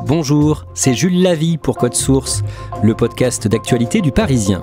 Bonjour, c'est Jules Lavie pour Code Source, le podcast d'actualité du Parisien.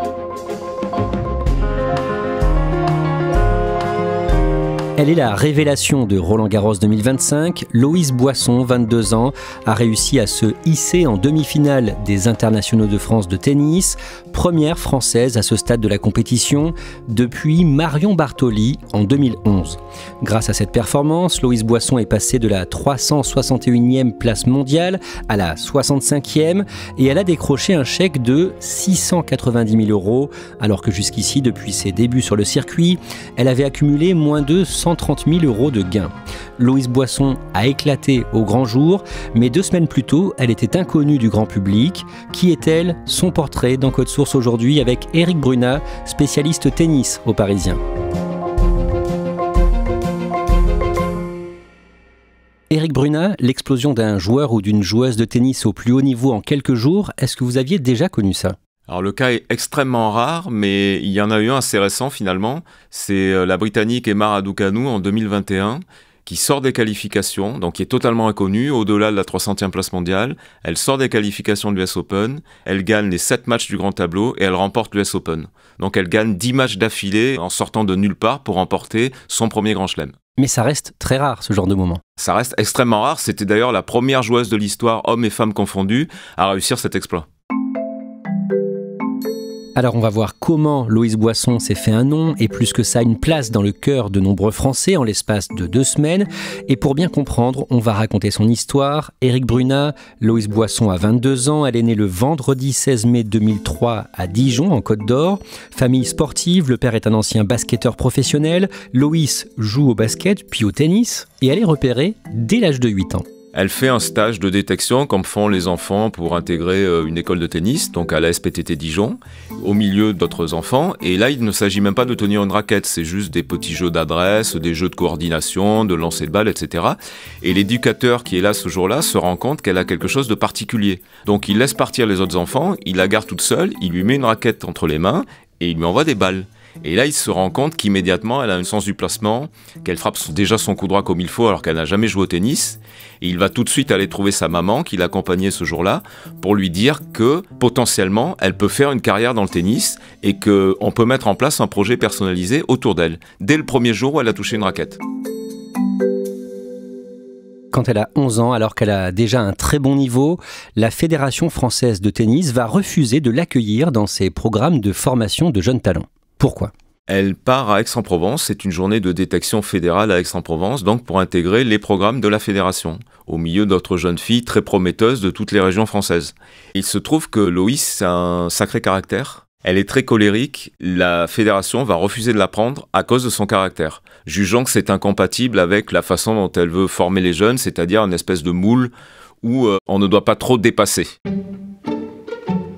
Elle est la révélation de Roland-Garros 2025. Loïs Boisson, 22 ans, a réussi à se hisser en demi-finale des internationaux de France de tennis, première française à ce stade de la compétition depuis Marion Bartoli en 2011. Grâce à cette performance, Loïs Boisson est passée de la 361e place mondiale à la 65e et elle a décroché un chèque de 690 000 €, alors que jusqu'ici, depuis ses débuts sur le circuit, elle avait accumulé moins de 130 000 € de gains. Loïs Boisson a éclaté au grand jour, mais 2 semaines plus tôt, elle était inconnue du grand public. Qui est-elle? Son portrait dans Code Source aujourd'hui avec Éric Brunat, spécialiste tennis au Parisien. Éric Brunat, l'explosion d'un joueur ou d'une joueuse de tennis au plus haut niveau en quelques jours, est-ce que vous aviez déjà connu ça ? Alors le cas est extrêmement rare, mais il y en a eu un assez récent finalement. C'est la Britannique Emma Raducanu en 2021 qui sort des qualifications, donc qui est totalement inconnue, au-delà de la 300e place mondiale. Elle sort des qualifications de l'US Open, elle gagne les 7 matchs du grand tableau et elle remporte l'US Open. Donc elle gagne 10 matchs d'affilée en sortant de nulle part pour remporter son premier grand chelem. Mais ça reste très rare, ce genre de moment. Ça reste extrêmement rare. C'était d'ailleurs la première joueuse de l'histoire, hommes et femmes confondus, à réussir cet exploit. Alors on va voir comment Loïs Boisson s'est fait un nom et plus que ça une place dans le cœur de nombreux Français en l'espace de 2 semaines. Et pour bien comprendre, on va raconter son histoire. Éric Brunat, Loïs Boisson a 22 ans, elle est née le vendredi 16 mai 2003 à Dijon en Côte d'Or. Famille sportive, le père est un ancien basketteur professionnel. Loïs joue au basket puis au tennis et elle est repérée dès l'âge de 8 ans. Elle fait un stage de détection comme font les enfants pour intégrer une école de tennis, donc à la SPTT Dijon, au milieu d'autres enfants. Et là, il ne s'agit même pas de tenir une raquette, c'est juste des petits jeux d'adresse, des jeux de coordination, de lancer de balle, etc. Et l'éducateur qui est là ce jour-là se rend compte qu'elle a quelque chose de particulier. Donc il laisse partir les autres enfants, il la garde toute seule, il lui met une raquette entre les mains et il lui envoie des balles. Et là, il se rend compte qu'immédiatement, elle a un sens du placement, qu'elle frappe déjà son coup droit comme il faut alors qu'elle n'a jamais joué au tennis. Et il va tout de suite aller trouver sa maman qui l'accompagnait ce jour-là pour lui dire que potentiellement, elle peut faire une carrière dans le tennis et qu'on peut mettre en place un projet personnalisé autour d'elle, dès le premier jour où elle a touché une raquette. Quand elle a 11 ans, alors qu'elle a déjà un très bon niveau, la Fédération française de tennis va refuser de l'accueillir dans ses programmes de formation de jeunes talents. Pourquoi ? Elle part à Aix-en-Provence, c'est une journée de détection fédérale à Aix-en-Provence, donc pour intégrer les programmes de la fédération, au milieu d'autres jeunes filles très prometteuses de toutes les régions françaises. Il se trouve que Loïs a un sacré caractère, elle est très colérique, la fédération va refuser de la prendre à cause de son caractère, jugeant que c'est incompatible avec la façon dont elle veut former les jeunes, c'est-à-dire une espèce de moule où on ne doit pas trop dépasser.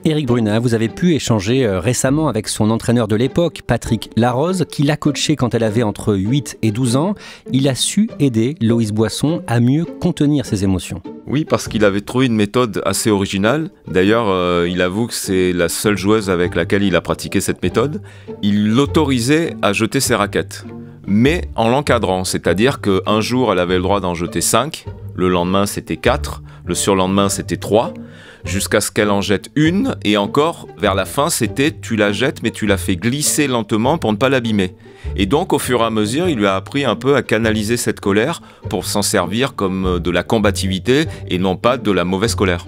Éric Brunat, vous avez pu échanger récemment avec son entraîneur de l'époque, Patrick Larose, qui l'a coaché quand elle avait entre 8 et 12 ans. Il a su aider Loïs Boisson à mieux contenir ses émotions. Oui, parce qu'il avait trouvé une méthode assez originale. D'ailleurs, il avoue que c'est la seule joueuse avec laquelle il a pratiqué cette méthode. Il l'autorisait à jeter ses raquettes, mais en l'encadrant. C'est-à-dire qu'un jour, elle avait le droit d'en jeter 5, le lendemain, c'était 4, le surlendemain, c'était 3, jusqu'à ce qu'elle en jette une, et encore, vers la fin, c'était tu la jettes, mais tu la fais glisser lentement pour ne pas l'abîmer. Et donc, au fur et à mesure, il lui a appris un peu à canaliser cette colère pour s'en servir comme de la combativité et non pas de la mauvaise colère.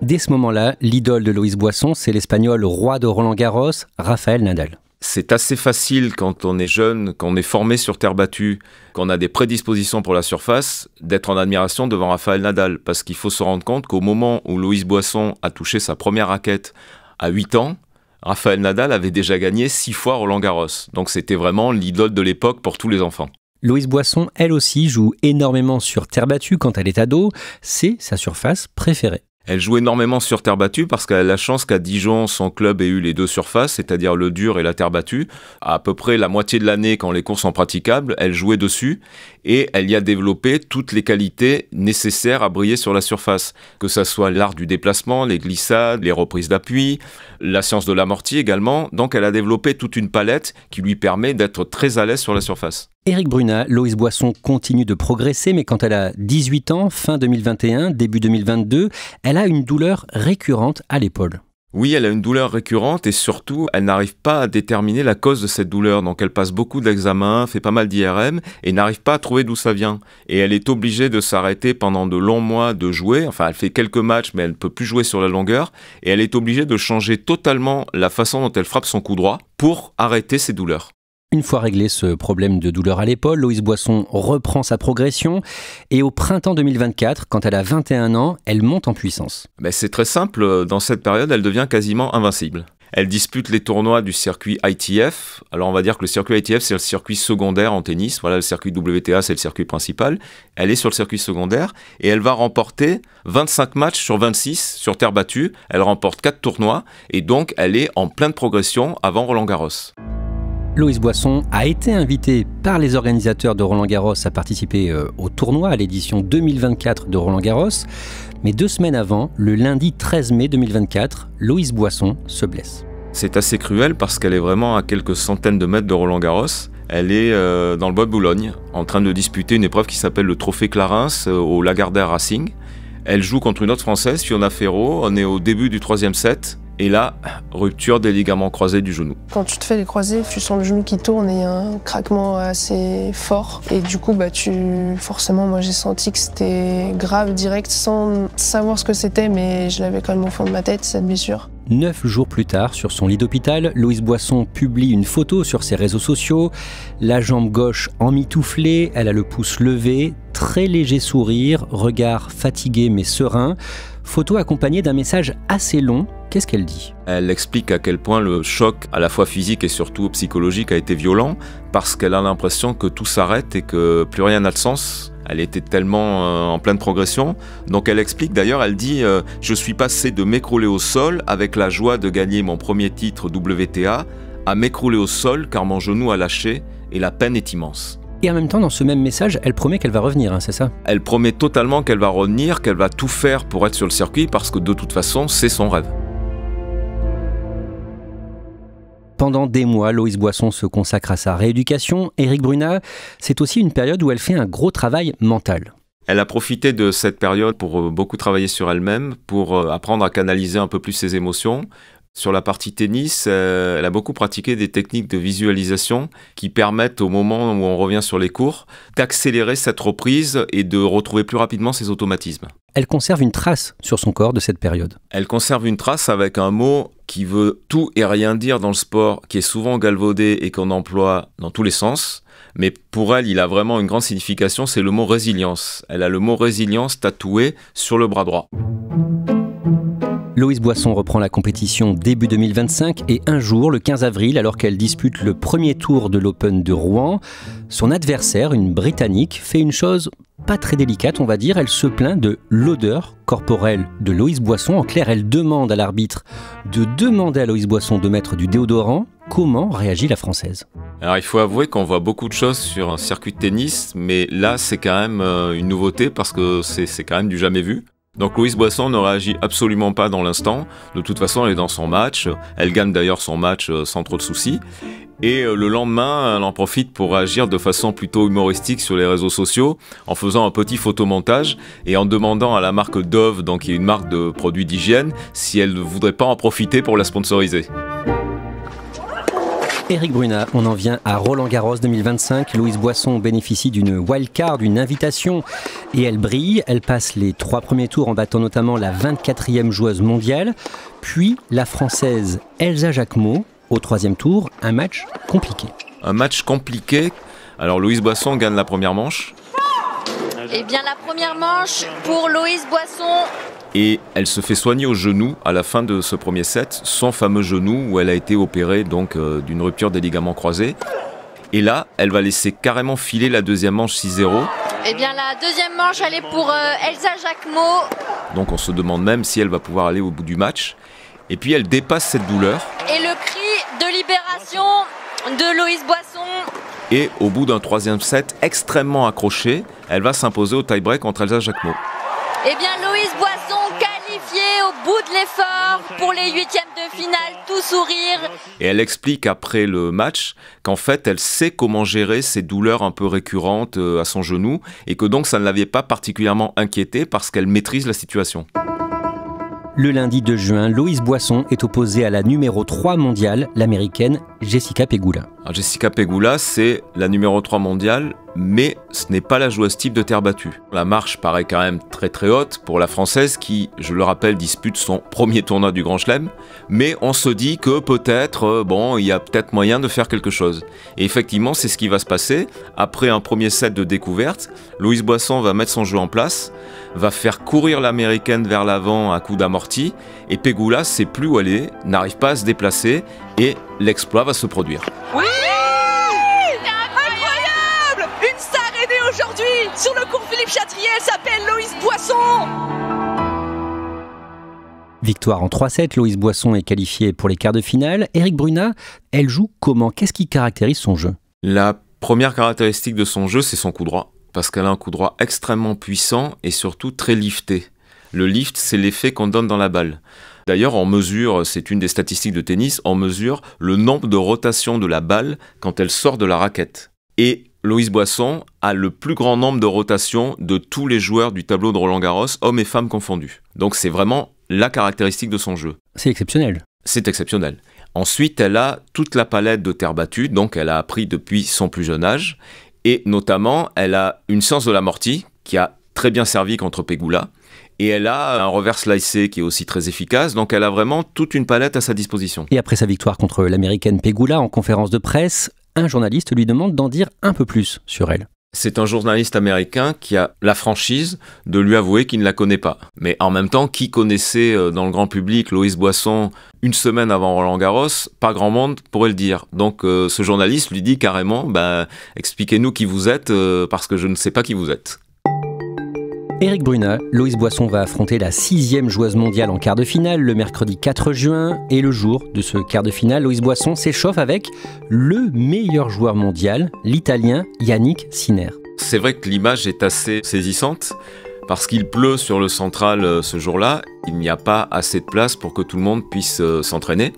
Dès ce moment-là, l'idole de Loïs Boisson, c'est l'Espagnol roi de Roland-Garros, Rafael Nadal. C'est assez facile quand on est jeune, quand on est formé sur terre battue, qu'on a des prédispositions pour la surface, d'être en admiration devant Rafael Nadal. Parce qu'il faut se rendre compte qu'au moment où Loïs Boisson a touché sa première raquette à 8 ans, Rafael Nadal avait déjà gagné 6 fois Roland-Garros. Donc c'était vraiment l'idole de l'époque pour tous les enfants. Loïs Boisson, elle aussi, joue énormément sur terre battue quand elle est ado. C'est sa surface préférée. Elle joue énormément sur terre battue parce qu'elle a la chance qu'à Dijon, son club ait eu les 2 surfaces, c'est-à-dire le dur et la terre battue. À peu près la moitié de l'année, quand les courses sont praticables, elle jouait dessus et elle y a développé toutes les qualités nécessaires à briller sur la surface. Que ça soit l'art du déplacement, les glissades, les reprises d'appui, la science de l'amorti également. Donc elle a développé toute une palette qui lui permet d'être très à l'aise sur la surface. Éric Brunat, Loïse Boisson continue de progresser, mais quand elle a 18 ans, fin 2021, début 2022, elle a une douleur récurrente à l'épaule. Oui, elle a une douleur récurrente et surtout, elle n'arrive pas à déterminer la cause de cette douleur. Donc elle passe beaucoup d'examens, fait pas mal d'IRM et n'arrive pas à trouver d'où ça vient. Et elle est obligée de s'arrêter pendant de longs mois de jouer. Enfin, elle fait quelques matchs, mais elle ne peut plus jouer sur la longueur. Et elle est obligée de changer totalement la façon dont elle frappe son coup droit pour arrêter ses douleurs. Une fois réglé ce problème de douleur à l'épaule, Loïse Boisson reprend sa progression et au printemps 2024, quand elle a 21 ans, elle monte en puissance. C'est très simple, dans cette période, elle devient quasiment invincible. Elle dispute les tournois du circuit ITF. Alors on va dire que le circuit ITF, c'est le circuit secondaire en tennis. Voilà, le circuit WTA, c'est le circuit principal. Elle est sur le circuit secondaire et elle va remporter 25 matchs sur 26 sur terre battue. Elle remporte 4 tournois et donc elle est en pleine progression avant Roland-Garros. Loïse Boisson a été invitée par les organisateurs de Roland-Garros à participer au tournoi, à l'édition 2024 de Roland-Garros. Mais 2 semaines avant, le lundi 13 mai 2024, Loïse Boisson se blesse. C'est assez cruel parce qu'elle est vraiment à quelques centaines de mètres de Roland-Garros. Elle est dans le bois de Boulogne, en train de disputer une épreuve qui s'appelle le Trophée Clarins au Lagardère Racing. Elle joue contre une autre Française, Fiona Ferro. On est au début du 3e set. Et là, rupture des ligaments croisés du genou. Quand tu te fais les croisés, tu sens le genou qui tourne et il y a un craquement assez fort. Et du coup, forcément, moi j'ai senti que c'était grave direct sans savoir ce que c'était, mais je l'avais quand même au fond de ma tête, cette blessure. 9 jours plus tard, sur son lit d'hôpital, Loïse Boisson publie une photo sur ses réseaux sociaux. La jambe gauche emmitouflée, elle a le pouce levé, très léger sourire, regard fatigué mais serein. Photo accompagnée d'un message assez long. Qu'est-ce qu'elle dit ? Elle explique à quel point le choc, à la fois physique et surtout psychologique, a été violent, parce qu'elle a l'impression que tout s'arrête et que plus rien n'a de sens. Elle était tellement en pleine progression. Donc elle explique d'ailleurs, elle dit « Je suis passé de m'écrouler au sol avec la joie de gagner mon premier titre WTA à m'écrouler au sol car mon genou a lâché et la peine est immense. » Et en même temps, dans ce même message, elle promet qu'elle va revenir, c'est ça ? Elle promet totalement qu'elle va revenir, qu'elle va tout faire pour être sur le circuit parce que de toute façon, c'est son rêve. Pendant des mois, Loïse Boisson se consacre à sa rééducation. Éric Brunat, c'est aussi une période où elle fait un gros travail mental. Elle a profité de cette période pour beaucoup travailler sur elle-même, pour apprendre à canaliser un peu plus ses émotions. Sur la partie tennis, elle a beaucoup pratiqué des techniques de visualisation qui permettent, au moment où on revient sur les cours, d'accélérer cette reprise et de retrouver plus rapidement ses automatismes. Elle conserve une trace sur son corps de cette période. Elle conserve une trace avec un mot qui veut tout et rien dire dans le sport, qui est souvent galvaudé et qu'on emploie dans tous les sens. Mais pour elle, il a vraiment une grande signification, c'est le mot résilience. Elle a le mot résilience tatoué sur le bras droit. Loïse Boisson reprend la compétition début 2025 et un jour, le 15 avril, alors qu'elle dispute le premier tour de l'Open de Rouen, son adversaire, une Britannique, fait une chose pas très délicate, on va dire. Elle se plaint de l'odeur corporelle de Loïse Boisson. En clair, elle demande à l'arbitre de demander à Loïse Boisson de mettre du déodorant. Comment réagit la Française ? Alors il faut avouer qu'on voit beaucoup de choses sur un circuit de tennis, mais là c'est quand même une nouveauté parce que c'est quand même du jamais vu. Donc Loïse Boisson ne réagit absolument pas dans l'instant. De toute façon, elle est dans son match. Elle gagne d'ailleurs son match sans trop de soucis. Et le lendemain, elle en profite pour réagir de façon plutôt humoristique sur les réseaux sociaux, en faisant un petit photomontage et en demandant à la marque Dove, donc qui est une marque de produits d'hygiène, si elle ne voudrait pas en profiter pour la sponsoriser. Éric Brunat, on en vient à Roland-Garros 2025. Loïse Boisson bénéficie d'une wildcard, d'une invitation, et elle brille. Elle passe les 3 premiers tours en battant notamment la 24e joueuse mondiale. Puis la Française Elsa Jacquemot, au 3e tour, un match compliqué. Un match compliqué. Alors Loïse Boisson gagne la première manche. Eh bien la première manche pour Loïse Boisson. Et elle se fait soigner au genou à la fin de ce premier set, son fameux genou où elle a été opérée donc d'une rupture des ligaments croisés. Et là, elle va laisser carrément filer la deuxième manche 6-0. Eh bien la deuxième manche, elle est pour Elsa Jacquemot. Donc on se demande même si elle va pouvoir aller au bout du match. Et puis elle dépasse cette douleur. Et le cri de libération de Loïse Boisson. Et au bout d'un 3e set extrêmement accroché, elle va s'imposer au tie-break contre Elsa Jacquemot. Eh bien Loïse Boisson qualifiée qualifiée au bout de l'effort pour les huitièmes de finale, tout sourire. Et elle explique après le match qu'en fait, elle sait comment gérer ces douleurs un peu récurrentes à son genou et que donc ça ne l'avait pas particulièrement inquiétée parce qu'elle maîtrise la situation. Le lundi 2 juin, Loïs Boisson est opposée à la numéro 3 mondiale, l'américaine Jessica Pegula. Alors Jessica Pegula, c'est la numéro 3 mondiale, mais ce n'est pas la joueuse type de terre battue. La marche paraît quand même très très haute pour la Française qui, je le rappelle, dispute son premier tournoi du Grand Chelem, mais on se dit que peut-être, il y a peut-être moyen de faire quelque chose. Et effectivement, c'est ce qui va se passer. Après un premier set de découverte, Loïs Boisson va mettre son jeu en place, va faire courir l'américaine vers l'avant à coups d'amorti, et Pegula sait plus où elle est, n'arrive pas à se déplacer, et l'exploit va se produire. Oui! Incroyable! Une star est née aujourd'hui sur le cours Philippe Chatrier, elle s'appelle Loïs Boisson! Victoire en 3-7, Loïs Boisson est qualifiée pour les quarts de finale. Éric Brunat, elle joue comment? Qu'est-ce qui caractérise son jeu? La première caractéristique de son jeu, c'est son coup droit. Parce qu'elle a un coup droit extrêmement puissant et surtout très lifté. Le lift, c'est l'effet qu'on donne dans la balle. D'ailleurs, on mesure, c'est une des statistiques de tennis, on mesure le nombre de rotations de la balle quand elle sort de la raquette. Et Loïs Boisson a le plus grand nombre de rotations de tous les joueurs du tableau de Roland-Garros, hommes et femmes confondus. Donc c'est vraiment la caractéristique de son jeu. C'est exceptionnel. C'est exceptionnel. Ensuite, elle a toute la palette de terre battue, donc elle a appris depuis son plus jeune âge. Et notamment, elle a une science de l'amorti qui a très bien servi contre Pegula. Et elle a un revers slicé qui est aussi très efficace. Donc elle a vraiment toute une palette à sa disposition. Et après sa victoire contre l'américaine Pegula en conférence de presse, un journaliste lui demande d'en dire un peu plus sur elle. C'est un journaliste américain qui a la franchise de lui avouer qu'il ne la connaît pas. Mais en même temps, qui connaissait dans le grand public Loïs Boisson une semaine avant Roland-Garros? Pas grand monde pourrait le dire. Donc ce journaliste lui dit carrément, expliquez-nous qui vous êtes, parce que je ne sais pas qui vous êtes. Éric Brunat, Loïs Boisson va affronter la 6e joueuse mondiale en quart de finale le mercredi 4 juin. Et le jour de ce quart de finale, Loïs Boisson s'échauffe avec le meilleur joueur mondial, l'Italien Yannick Sinner. C'est vrai que l'image est assez saisissante parce qu'il pleut sur le central ce jour-là. Il n'y a pas assez de place pour que tout le monde puisse s'entraîner.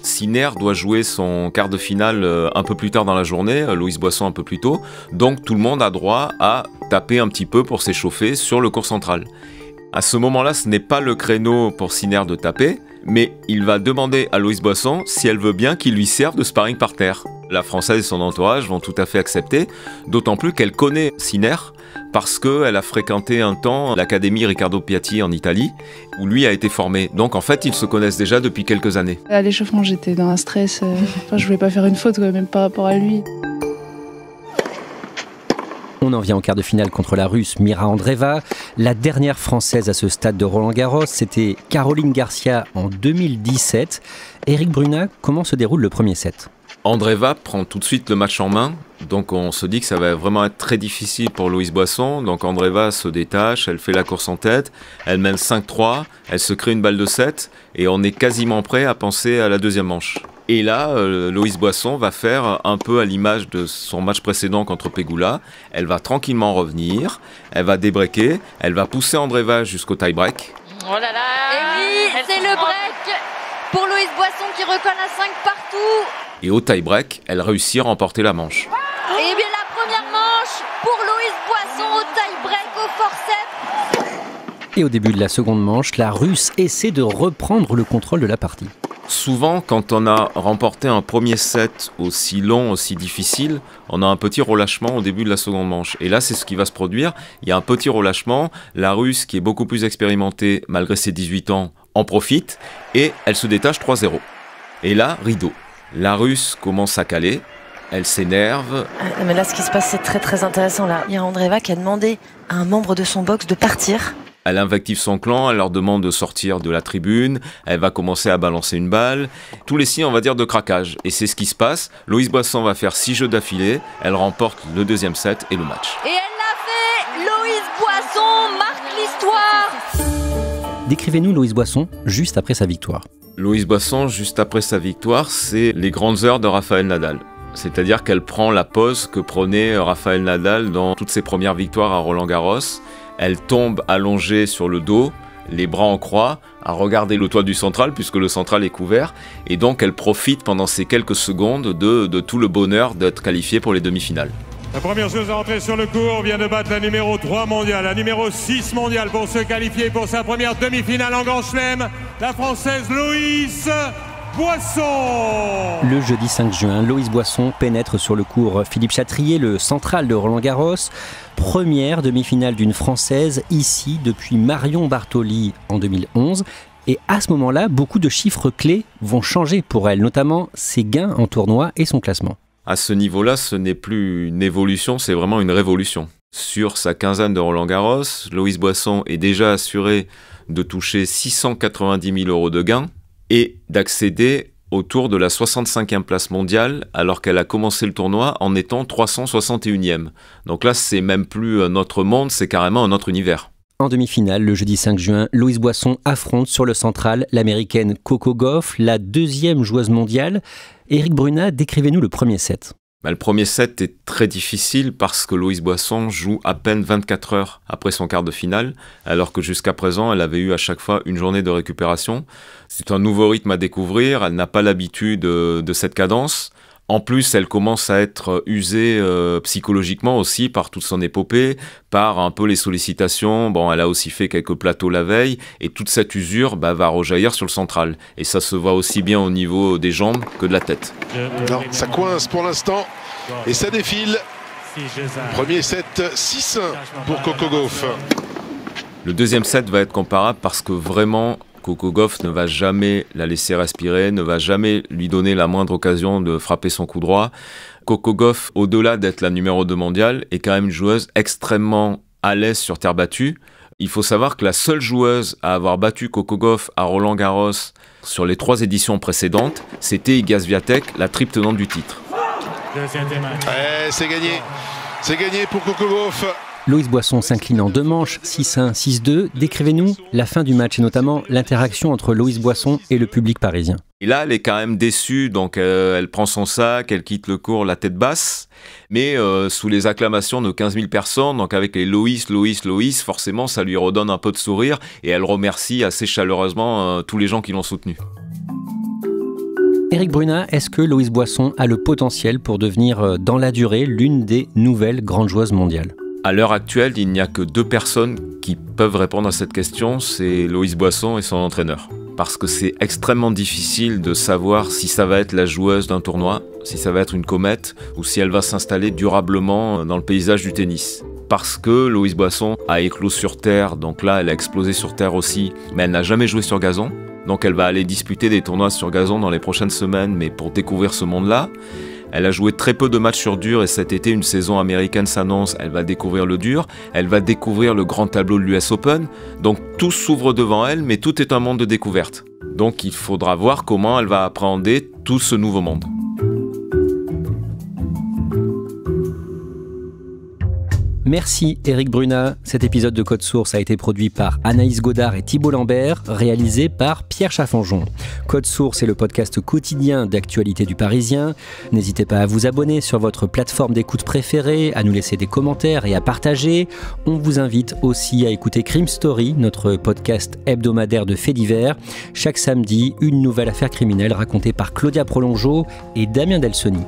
Sinner doit jouer son quart de finale un peu plus tard dans la journée, Loïs Boisson un peu plus tôt, donc tout le monde a droit à taper un petit peu pour s'échauffer sur le court central. À ce moment-là, ce n'est pas le créneau pour Sinner de taper, mais il va demander à Loïs Boisson si elle veut bien qu'il lui serve de sparring par terre. La Française et son entourage vont tout à fait accepter, d'autant plus qu'elle connaît Sinner, parce qu'elle a fréquenté un temps l'académie Riccardo Piatti en Italie, où lui a été formé. Donc en fait, ils se connaissent déjà depuis quelques années. À l'échauffement, j'étais dans un stress. Je voulais pas faire une faute, même par rapport à lui. On en vient en quart de finale contre la Russe Mira Andreeva. La dernière Française à ce stade de Roland-Garros, c'était Caroline Garcia en 2017. Éric Brunat, comment se déroule le premier set? Andreeva prend tout de suite le match en main, donc on se dit que ça va vraiment être très difficile pour Loïs Boisson. Donc Andreeva se détache, elle fait la course en tête, elle mène 5-3, elle se crée une balle de 7 et on est quasiment prêt à penser à la deuxième manche. Et là, Loïs Boisson va faire un peu à l'image de son match précédent contre Pegula. Elle va tranquillement revenir, elle va débreaker, elle va pousser Andreeva jusqu'au tie-break. Oh là là! Et oui, c'est le break pour Loïs Boisson qui recolle à 5 partout. Et au tie-break, elle réussit à remporter la manche. Et bien la première manche pour Loïs Boisson au tie-break, au forceps. Et au début de la seconde manche, la Russe essaie de reprendre le contrôle de la partie. Souvent, quand on a remporté un premier set aussi long, aussi difficile, on a un petit relâchement au début de la seconde manche. Et là, c'est ce qui va se produire. Il y a un petit relâchement. La Russe, qui est beaucoup plus expérimentée, malgré ses 18 ans, en profite. Et elle se détache 3-0. Et là, rideau. La Russe commence à caler. Elle s'énerve. Mais là, ce qui se passe, c'est très très intéressant. Là, il y a Andreeva qui a demandé à un membre de son box de partir. Elle invective son clan, elle leur demande de sortir de la tribune, elle va commencer à balancer une balle. Tous les signes, on va dire, de craquage. Et c'est ce qui se passe. Loïs Boisson va faire 6 jeux d'affilée, elle remporte le deuxième set et le match. Et elle l'a fait! Loïs Boisson marque l'histoire! Décrivez-nous Loïs Boisson juste après sa victoire. Loïs Boisson, juste après sa victoire, c'est les grandes heures de Rafael Nadal. C'est-à-dire qu'elle prend la pose que prenait Rafael Nadal dans toutes ses premières victoires à Roland-Garros. Elle tombe allongée sur le dos, les bras en croix, à regarder le toit du central puisque le central est couvert. Et donc elle profite pendant ces quelques secondes de tout le bonheur d'être qualifiée pour les demi-finales. La première chose à entrer sur le court vient de battre la numéro 3 mondiale, la numéro 6 mondiale pour se qualifier pour sa première demi-finale en Grand Chelem, la Française Loïs Boisson. Le jeudi 5 juin, Loïs Boisson pénètre sur le court Philippe Chatrier, le central de Roland-Garros. Première demi-finale d'une Française ici depuis Marion Bartoli en 2011. Et à ce moment-là, beaucoup de chiffres clés vont changer pour elle, notamment ses gains en tournoi et son classement. À ce niveau-là, ce n'est plus une évolution, c'est vraiment une révolution. Sur sa quinzaine de Roland-Garros, Loïs Boisson est déjà assurée de toucher 690 000 € de gains et d'accéder autour de la 65e place mondiale alors qu'elle a commencé le tournoi en étant 361e. Donc là, c'est même plus notre monde, c'est carrément un autre univers. En demi-finale, le jeudi 5 juin, Loïs Boisson affronte sur le central l'américaine Coco Gauff, la deuxième joueuse mondiale. Éric Brunat, décrivez-nous le premier set. Le premier set est très difficile parce que Loïs Boisson joue à peine 24 heures après son quart de finale, alors que jusqu'à présent, elle avait eu à chaque fois une journée de récupération. C'est un nouveau rythme à découvrir, elle n'a pas l'habitude de cette cadence. En plus, elle commence à être usée psychologiquement aussi par toute son épopée, par un peu les sollicitations. Bon, elle a aussi fait quelques plateaux la veille, et toute cette usure va rejaillir sur le central. Et ça se voit aussi bien au niveau des jambes que de la tête. Non, ça coince pour l'instant, et ça défile. Premier set, 6-1 pour Coco Gauff. Le deuxième set va être comparable parce que vraiment, Coco Gauff ne va jamais la laisser respirer, ne va jamais lui donner la moindre occasion de frapper son coup droit. Coco Gauff, au-delà d'être la numéro 2 mondiale, est quand même une joueuse extrêmement à l'aise sur terre battue. Il faut savoir que la seule joueuse à avoir battu Coco Gauff à Roland-Garros sur les 3 éditions précédentes, c'était Iga Swiatek, la triple tenante du titre. C'est gagné. C'est gagné pour Coco Gauff. Loïs Boisson s'incline en 2 manches, 6-1, 6-2. Décrivez-nous la fin du match et notamment l'interaction entre Loïs Boisson et le public parisien. Et là, elle est quand même déçue, donc elle prend son sac, elle quitte le court la tête basse, mais sous les acclamations de 15 000 personnes, donc avec les Loïs, Loïs, Loïs, forcément ça lui redonne un peu de sourire et elle remercie assez chaleureusement tous les gens qui l'ont soutenue. Éric Brunat, est-ce que Loïs Boisson a le potentiel pour devenir dans la durée l'une des nouvelles grandes joueuses mondiales ? À l'heure actuelle, il n'y a que 2 personnes qui peuvent répondre à cette question, c'est Loïs Boisson et son entraîneur. Parce que c'est extrêmement difficile de savoir si ça va être la joueuse d'un tournoi, si ça va être une comète, ou si elle va s'installer durablement dans le paysage du tennis. Parce que Loïs Boisson a éclos sur terre, donc là elle a explosé sur terre aussi, mais elle n'a jamais joué sur gazon. Donc elle va aller disputer des tournois sur gazon dans les prochaines semaines, mais pour découvrir ce monde-là. Elle a joué très peu de matchs sur dur et cet été, une saison américaine s'annonce. Elle va découvrir le dur, elle va découvrir le grand tableau de l'US Open. Donc tout s'ouvre devant elle, mais tout est un monde de découverte. Donc il faudra voir comment elle va appréhender tout ce nouveau monde. Merci Éric Brunat. Cet épisode de Code Source a été produit par Anaïs Godard et Thibault Lambert, réalisé par Pierre Chaffanjon. Code Source est le podcast quotidien d'actualité du Parisien. N'hésitez pas à vous abonner sur votre plateforme d'écoute préférée, à nous laisser des commentaires et à partager. On vous invite aussi à écouter Crime Story, notre podcast hebdomadaire de faits divers. Chaque samedi, une nouvelle affaire criminelle racontée par Claudia Prolongeau et Damien Delsoni.